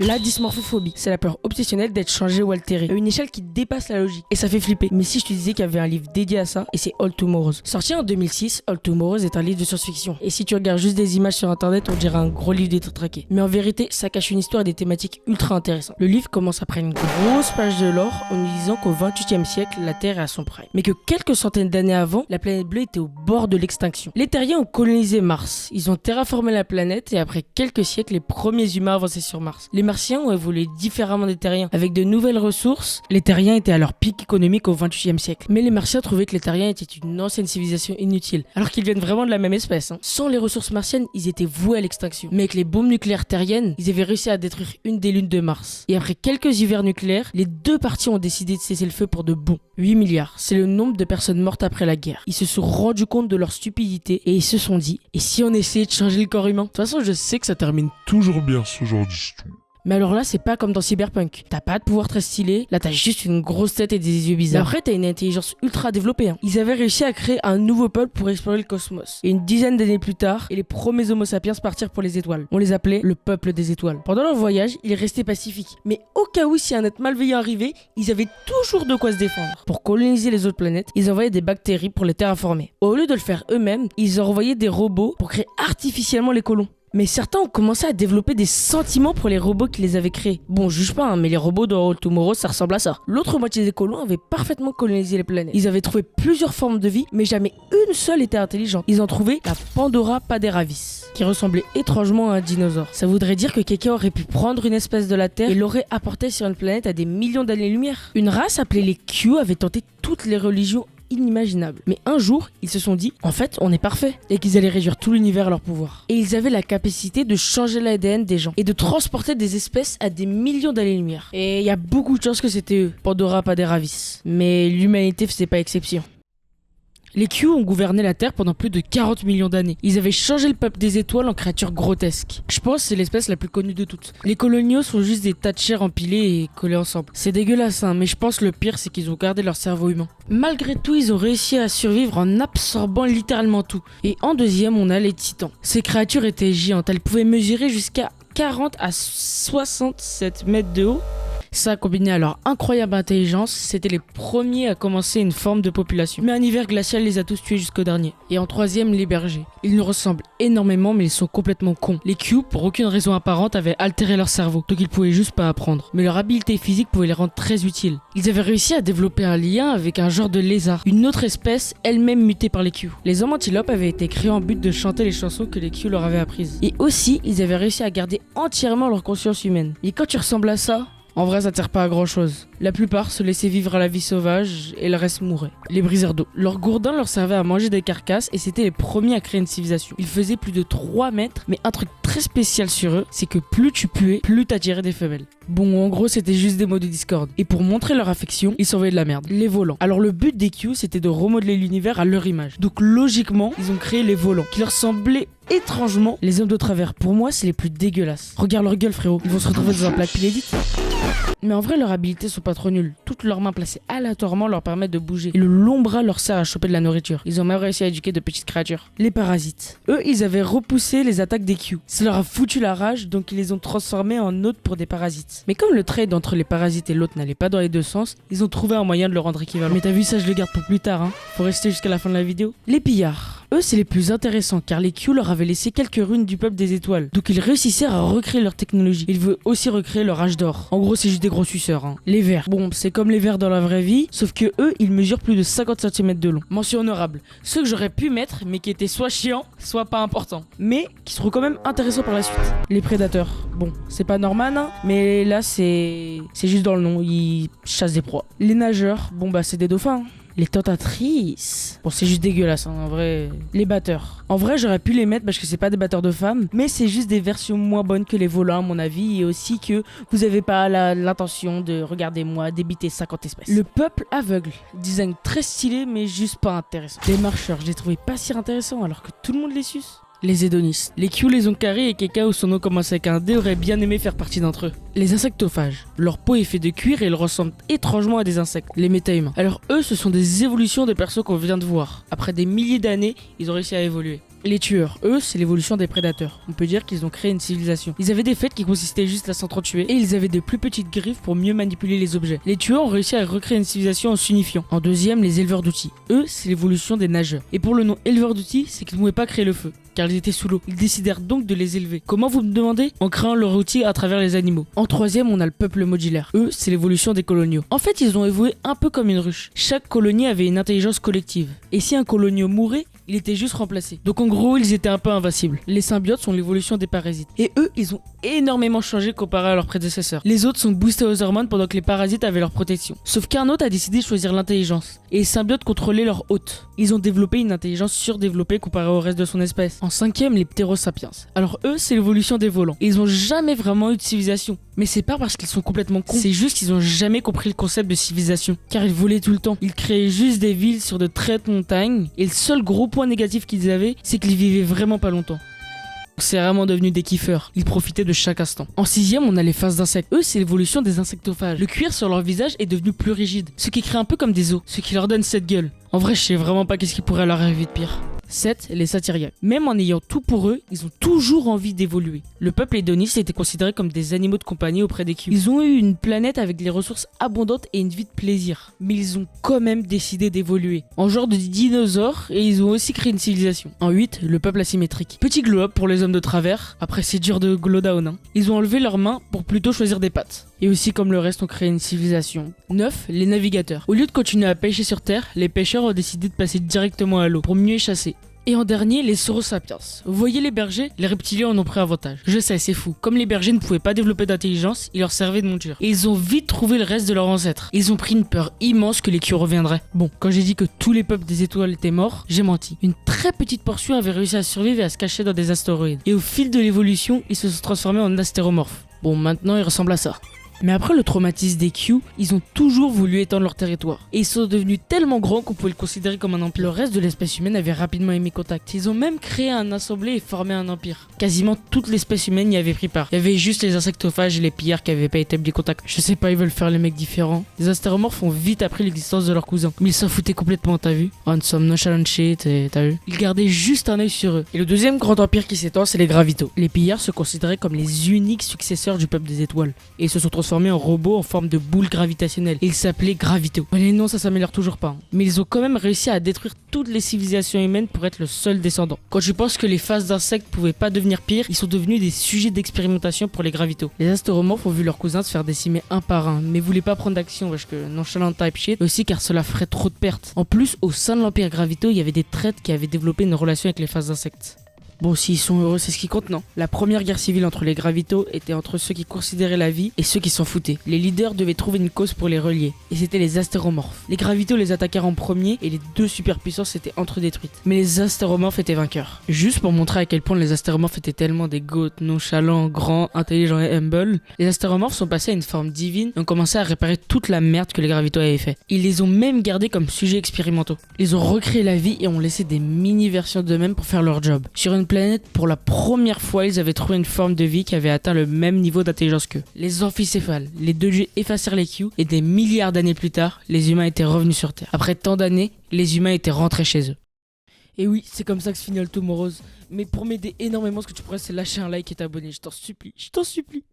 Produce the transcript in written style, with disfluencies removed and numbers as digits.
La dysmorphophobie, c'est la peur obsessionnelle d'être changé ou altéré, à une échelle qui dépasse la logique. Et ça fait flipper. Mais si je te disais qu'il y avait un livre dédié à ça, et c'est All Tomorrows. Sorti en 2006, All Tomorrows est un livre de science-fiction. Et si tu regardes juste des images sur internet, on dirait un gros livre détraqué. Mais en vérité, ça cache une histoire et des thématiques ultra intéressantes. Le livre commence après une grosse page de lore en nous disant qu'au XXIe siècle, la Terre est à son prime. Mais que quelques centaines d'années avant, la planète bleue était au bord de l'extinction. Les Terriens ont colonisé Mars. Ils ont terraformé la planète et après quelques siècles, les premiers humains avançaient sur Mars. Les Martiens ont évolué différemment des Terriens. Avec de nouvelles ressources, les Terriens étaient à leur pic économique au XXIe siècle. Mais les Martiens trouvaient que les Terriens étaient une ancienne civilisation inutile, alors qu'ils viennent vraiment de la même espèce. Sans les ressources martiennes, ils étaient voués à l'extinction. Mais avec les bombes nucléaires terriennes, ils avaient réussi à détruire une des lunes de Mars. Et après quelques hivers nucléaires, les deux parties ont décidé de cesser le feu pour de bon. 8 milliards, c'est le nombre de personnes mortes après la guerre. Ils se sont rendus compte de leur stupidité et ils se sont dit, et si on essayait de changer le corps humain? De toute façon, je sais que ça termine Toujours bien ce genre d'histoire. Mais alors là, c'est pas comme dans Cyberpunk. T'as pas de pouvoir très stylé, là t'as juste une grosse tête et des yeux bizarres. Mais après, t'as une intelligence ultra développée. Ils avaient réussi à créer un nouveau peuple pour explorer le cosmos. Et une dizaine d'années plus tard, et les premiers Homo sapiens partirent pour les étoiles. On les appelait le peuple des étoiles. Pendant leur voyage, ils restaient pacifiques. Mais au cas où si un être malveillant arrivait, ils avaient toujours de quoi se défendre. Pour coloniser les autres planètes, ils envoyaient des bactéries pour les terraformer. Au lieu de le faire eux-mêmes, ils envoyaient des robots pour créer artificiellement les colons. Mais certains ont commencé à développer des sentiments pour les robots qui les avaient créés. Bon, juge pas, mais les robots dans All Tomorrow, ça ressemble à ça. L'autre moitié des colons avaient parfaitement colonisé les planètes. Ils avaient trouvé plusieurs formes de vie, mais jamais une seule était intelligente. Ils ont trouvé la Pandora paderavis, qui ressemblait étrangement à un dinosaure. Ça voudrait dire que quelqu'un aurait pu prendre une espèce de la Terre et l'aurait apportée sur une planète à des millions d'années-lumière. Une race appelée les Q avait tenté toutes les religions inimaginable. Mais un jour, ils se sont dit, en fait, on est parfait, et qu'ils allaient réduire tout l'univers à leur pouvoir. Et ils avaient la capacité de changer l'ADN des gens, et de transporter des espèces à des millions d'années-lumière. Et il y a beaucoup de chances que c'était eux, Pandora paderavis. Mais l'humanité faisait pas exception. Les Q ont gouverné la Terre pendant plus de 40 millions d'années. Ils avaient changé le peuple des étoiles en créatures grotesques. Je pense que c'est l'espèce la plus connue de toutes. Les coloniaux sont juste des tas de chair empilés et collés ensemble. C'est dégueulasse, mais je pense que le pire c'est qu'ils ont gardé leur cerveau humain. Malgré tout, ils ont réussi à survivre en absorbant littéralement tout. Et en deuxième, on a les titans. Ces créatures étaient géantes. Elles pouvaient mesurer jusqu'à 40 à 67 mètres de haut. Ça, combiné à leur incroyable intelligence, c'était les premiers à commencer une forme de population. Mais un hiver glacial les a tous tués jusqu'au dernier. Et en troisième, les bergers. Ils nous ressemblent énormément, mais ils sont complètement cons. Les Q, pour aucune raison apparente, avaient altéré leur cerveau, donc ils pouvaient juste pas apprendre. Mais leur habileté physique pouvait les rendre très utiles. Ils avaient réussi à développer un lien avec un genre de lézard, une autre espèce, elle-même mutée par les Q. Les hommes antilopes avaient été créés en but de chanter les chansons que les Q leur avaient apprises. Et aussi, ils avaient réussi à garder entièrement leur conscience humaine. Et quand tu ressembles à ça, en vrai, ça sert pas à grand chose. La plupart se laissaient vivre à la vie sauvage et le reste mourait. Les briseurs d'eau. Leur gourdin leur servait à manger des carcasses et c'était les premiers à créer une civilisation. Ils faisaient plus de 3 mètres, mais un truc très spécial sur eux, c'est que plus tu puais, plus t'attirais des femelles. Bon, en gros, c'était juste des mots de Discord. Et pour montrer leur affection, ils s'envoyaient de la merde. Les volants. Alors le but des Q, c'était de remodeler l'univers à leur image. Donc logiquement, ils ont créé les volants, qui leur semblaient étrangement les hommes de travers. Pour moi, c'est les plus dégueulasses. Regarde leur gueule, frérot. Ils vont se retrouver dans un plat pilédite. Mais en vrai, leurs habilités sont pas trop nulles. Toutes leurs mains placées aléatoirement leur permettent de bouger. Et le long bras leur sert à choper de la nourriture. Ils ont même réussi à éduquer de petites créatures. Les parasites. Eux, ils avaient repoussé les attaques des Q. Ça leur a foutu la rage, donc ils les ont transformés en hôtes pour des parasites. Mais comme le trade entre les parasites et l'hôte n'allait pas dans les deux sens, ils ont trouvé un moyen de le rendre équivalent. Mais t'as vu ça, je le garde pour plus tard, Faut rester jusqu'à la fin de la vidéo. Les pillards. Eux, c'est les plus intéressants car les Q leur avaient laissé quelques runes du peuple des étoiles. Donc ils réussissaient à recréer leur technologie. Ils veulent aussi recréer leur âge d'or. En gros, c'est juste des gros suceurs. Les vers. Bon, c'est comme les vers dans la vraie vie, sauf que eux, ils mesurent plus de 50 cm de long. Mention honorable. Ceux que j'aurais pu mettre, mais qui étaient soit chiants, soit pas importants. Mais qui seront quand même intéressants par la suite. Les prédateurs. Bon, c'est pas Norman, mais là, c'est juste dans le nom. Ils chassent des proies. Les nageurs. Bon, bah, c'est des dauphins. Les tentatrices. Bon, c'est juste dégueulasse, en vrai. Les batteurs. En vrai, j'aurais pu les mettre parce que c'est pas des batteurs de femmes, mais c'est juste des versions moins bonnes que les volants, à mon avis, et aussi que vous avez pas l'intention de, regardez-moi, débiter 50 espèces. Le peuple aveugle. Design très stylé, mais juste pas intéressant. Les marcheurs, je les trouvais pas si intéressants alors que tout le monde les suce. Les hédonistes. Les Q les ont carrés et quelqu'un où son nom commence avec un D aurait bien aimé faire partie d'entre eux. Les insectophages. Leur peau est faite de cuir et ils ressemblent étrangement à des insectes. Les méta-humains. Alors eux, ce sont des évolutions de persos qu'on vient de voir. Après des milliers d'années, ils ont réussi à évoluer. Les tueurs, eux, c'est l'évolution des prédateurs. On peut dire qu'ils ont créé une civilisation. Ils avaient des fêtes qui consistaient juste à s'entretuer et ils avaient de plus petites griffes pour mieux manipuler les objets. Les tueurs ont réussi à recréer une civilisation en s'unifiant. En deuxième, les éleveurs d'outils. Eux, c'est l'évolution des nageurs. Et pour le nom éleveur d'outils, c'est qu'ils ne pouvaient pas créer le feu, car ils étaient sous l'eau. Ils décidèrent donc de les élever. Comment, vous me demandez? En créant leur outil à travers les animaux. En troisième, on a le peuple modulaire. Eux, c'est l'évolution des coloniaux. En fait, ils ont évolué un peu comme une ruche. Chaque colonie avait une intelligence collective. Et si un colonio mourait, il était juste remplacé. Donc en gros, ils étaient un peu invincibles. Les symbiotes sont l'évolution des parasites. Et eux, ils ont énormément changé comparé à leurs prédécesseurs. Les autres sont boostés aux hormones pendant que les parasites avaient leur protection. Sauf qu'un autre a décidé de choisir l'intelligence. Et les symbiotes contrôlaient leur hôte. Ils ont développé une intelligence surdéveloppée comparée au reste de son espèce. En cinquième, les ptérosapiens. Alors eux, c'est l'évolution des volants. Et ils ont jamais vraiment eu de civilisation. Mais c'est pas parce qu'ils sont complètement cons, c'est juste qu'ils ont jamais compris le concept de civilisation. Car ils volaient tout le temps. Ils créaient juste des villes sur de très hautes montagnes. Et le seul gros point négatif qu'ils avaient, c'est qu'ils vivaient vraiment pas longtemps. C'est vraiment devenu des kiffeurs. Ils profitaient de chaque instant. En sixième, on a les faces d'insectes. Eux, c'est l'évolution des insectophages. Le cuir sur leur visage est devenu plus rigide, ce qui crée un peu comme des os, ce qui leur donne cette gueule. En vrai, je sais vraiment pas qu'est-ce qui pourrait leur arriver de pire. 7. Les satyriaques. Même en ayant tout pour eux, ils ont toujours envie d'évoluer. Le peuple hédoniste était considéré comme des animaux de compagnie auprès des Q. Ils ont eu une planète avec des ressources abondantes et une vie de plaisir. Mais ils ont quand même décidé d'évoluer. En genre de dinosaures, et ils ont aussi créé une civilisation. En 8. Le peuple asymétrique. Petit glow-up pour les hommes de travers. Après, c'est dur de glow down, hein. Ils ont enlevé leurs mains pour plutôt choisir des pattes. Et aussi, comme le reste, ont créé une civilisation. 9. Les navigateurs. Au lieu de continuer à pêcher sur Terre, les pêcheurs ont décidé de passer directement à l'eau pour mieux chasser. Et en dernier, les saurosapiens. Vous voyez les bergers? Les reptiliens en ont pris avantage. Je sais, c'est fou. Comme les bergers ne pouvaient pas développer d'intelligence, il leur servait de monture. Et ils ont vite trouvé le reste de leurs ancêtres. Ils ont pris une peur immense que les Q reviendraient. Bon, quand j'ai dit que tous les peuples des étoiles étaient morts, j'ai menti. Une très petite portion avait réussi à survivre et à se cacher dans des astéroïdes. Et au fil de l'évolution, ils se sont transformés en astéromorphes. Bon, maintenant ils ressemblent à ça. Mais après le traumatisme des Q, ils ont toujours voulu étendre leur territoire. Et ils sont devenus tellement grands qu'on pouvait le considérer comme un empire. Le reste de l'espèce humaine avait rapidement émis contact. Ils ont même créé un assemblée et formé un empire. Quasiment toute l'espèce humaine y avait pris part. Il y avait juste les insectophages et les pillards qui avaient pas établi contact. Je sais pas, ils veulent faire les mecs différents. Les astéromorphes ont vite appris l'existence de leurs cousins. Mais ils s'en foutaient complètement, t'as vu? On some nonchalant shit, t'as vu? Ils gardaient juste un œil sur eux. Et le deuxième grand empire qui s'étend, c'est les Gravitos. Les pillards se considéraient comme les uniques successeurs du peuple des étoiles. Et ils se sont transformés en robots en forme de boule gravitationnelle. Ils s'appelaient Gravito. Les noms, ça s'améliore toujours pas. Mais ils ont quand même réussi à détruire toutes les civilisations humaines pour être le seul descendant. Quand je pense que les phases d'insectes pouvaient pas devenir pires, ils sont devenus des sujets d'expérimentation pour les Gravitos. Les astéromorphes ont vu leurs cousins se faire décimer un par un, mais voulaient pas prendre d'action parce que nonchalant type shit, aussi car cela ferait trop de pertes. En plus, au sein de l'empire Gravito, il y avait des traîtres qui avaient développé une relation avec les phases d'insectes. Bon, s'ils sont heureux, c'est ce qui compte, non? La première guerre civile entre les Gravitos était entre ceux qui considéraient la vie et ceux qui s'en foutaient. Les leaders devaient trouver une cause pour les relier, et c'était les astéromorphes. Les Gravitos les attaquèrent en premier, et les deux superpuissances étaient entre-détruites. Mais les astéromorphes étaient vainqueurs. Juste pour montrer à quel point les astéromorphes étaient tellement des goats nonchalants, grands, intelligents et humble, les astéromorphes sont passés à une forme divine et ont commencé à réparer toute la merde que les Gravitos avaient fait. Ils les ont même gardés comme sujets expérimentaux. Ils ont recréé la vie et ont laissé des mini-versions d'eux-mêmes pour faire leur job. Sur une planète, pour la première fois, ils avaient trouvé une forme de vie qui avait atteint le même niveau d'intelligence qu'eux. Les amphicéphales, les deux dieux effacèrent les Q et des milliards d'années plus tard, les humains étaient revenus sur Terre. Après tant d'années, les humains étaient rentrés chez eux. Et oui, c'est comme ça que se finit le Tomorrows. Mais pour m'aider énormément, ce que tu pourrais, c'est lâcher un like et t'abonner. Je t'en supplie, je t'en supplie.